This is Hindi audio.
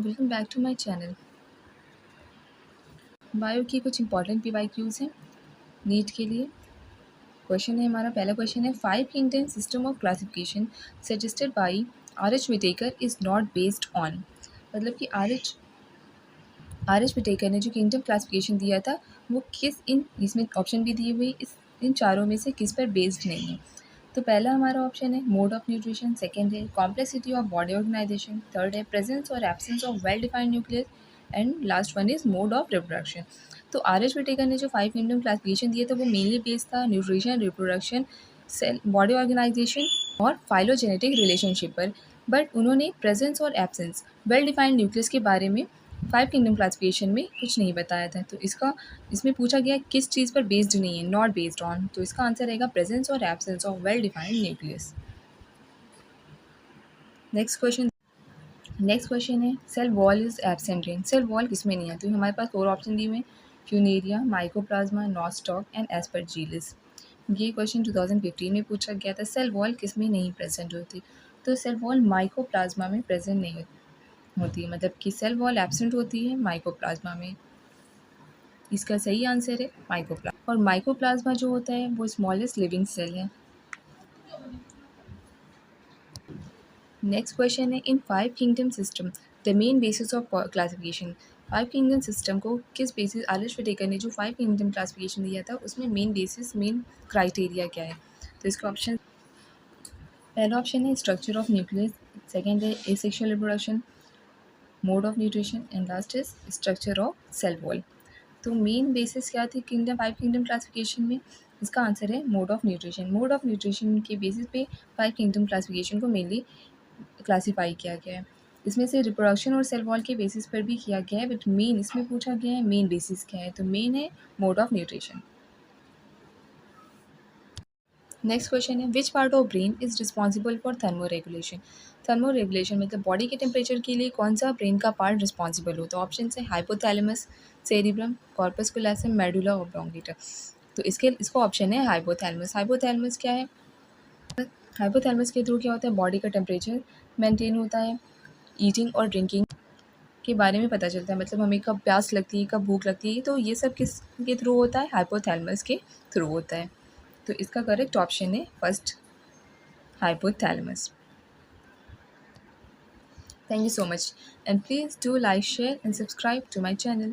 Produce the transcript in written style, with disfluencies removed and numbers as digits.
Everyone, welcome back to my channel. Bio की कुछ इंपॉर्टेंट पीवाईक्यूज़ हैं नीट के लिए। क्वेश्चन है हमारा, पहला क्वेश्चन है, 5 kingdom system of classification suggested by R H. Whittaker is not based on. मतलब कि आर.एच. विटेकर ने जो किंगडम क्लासिफिकेशन दिया था वो इसमें ऑप्शन भी दिए हुए इन चारों में से किस पर बेस्ड नहीं है। तो पहला हमारा ऑप्शन है मोड ऑफ न्यूट्रिशन, सेकंड है complexity of body organisation, third है प्रेजेंस और absence of well defined nucleus and last one is mode of reproduction. तो आर.एच. विटेकर ने जो 5 किंगडम क्लासिफिकेशन दिया था वो मेनली बेस्ड था nutrition, reproduction, cell body organisation और फाइलोजेनेटिक रिलेशनशिप पर। बट उन्होंने प्रेजेंस और एब्सेंस, वेल डिफाइंड न्यूक्लियस के बारे में 5 किंगडम क्लासिफिकेशन में कुछ नहीं बताया था। तो इसमें पूछा गया किस चीज़ पर बेस्ड नहीं है, नॉट बेस्ड ऑन। तो इसका आंसर रहेगा प्रेजेंस और absence of well defined nucleus. Next question है, cell wall is absent in. Cell wall किसमें नहीं है? तो हमारे पास 4 ऑप्शन दिए हुए हैं, Funaria, mycoplasma, nostoc and Aspergillus. ये क्वेश्चन 2015 में पूछा गया था, सेल वॉल किसमें नहीं प्रेजेंट होती? तो सेल वॉल माइकोप्लाज्मा में प्रेजेंट नहीं होती है, मतलब कि सेल वॉल एब्सेंट होती है माइकोप्लाज्मा में। इसका सही आंसर है माइकोप्लाज्मा। और माइकोप्लाज्मा जो होता है वो स्मॉलेस्ट लिविंग सेल है। नेक्स्ट क्वेश्चन है, इन 5 kingdom system the main basis of classification. 5 kingdom system को किस बेसिस आर.एच. विटेकर ने जो 5 किंगडम क्लासिफिकेशन दिया था उसमें मेन क्राइटेरिया क्या है? तो इसका ऑप्शन, पहला ऑप्शन है स्ट्रक्चर ऑफ न्यूक्लियस, सेकेंड है asexual reproduction, mode of nutrition and last is structure of cell wall. तो मेन बेसिस क्या थी 5 किंगडम क्लासिफिकेशन में? इसका आंसर है mode of nutrition. Mode of nutrition के बेसिस पे 5 किंगडम क्लासिफिकेशन को मेनली क्लासीफाई किया गया है। इसमें से रिप्रोडक्शन और सेल वॉल के बेसिस पर भी किया गया है, बट मेन इसमें पूछा गया है मेन बेसिस क्या है, तो मेन है mode of nutrition. Next question है, which part of brain is responsible for thermo regulation. Thermo regulation मतलब बॉडी के टेम्परेचर के लिए कौन सा ब्रेन का पार्ट रिस्पॉन्सिबल हो? तो ऑप्शन है hypothalamus, cerebrum, corpus callosum, medulla oblongata. तो इसको ऑप्शन है हाइपोथैलेमस। हाइपोथैलेमस क्या है? हाइपोथैलेमस के थ्रू क्या होता है, बॉडी का टेम्परेचर मेंटेन होता है, ईटिंग और ड्रिंकिंग के बारे में पता चलता है, मतलब हमें कब प्यास लगती है, कब भूख लगती है, तो ये सब किस के थ्रू होता है? हाइपोथैलेमस के थ्रू होता है। तो इसका करेक्ट ऑप्शन है first, hypothalamus. Thank you so much, and please do like, share and subscribe to my channel.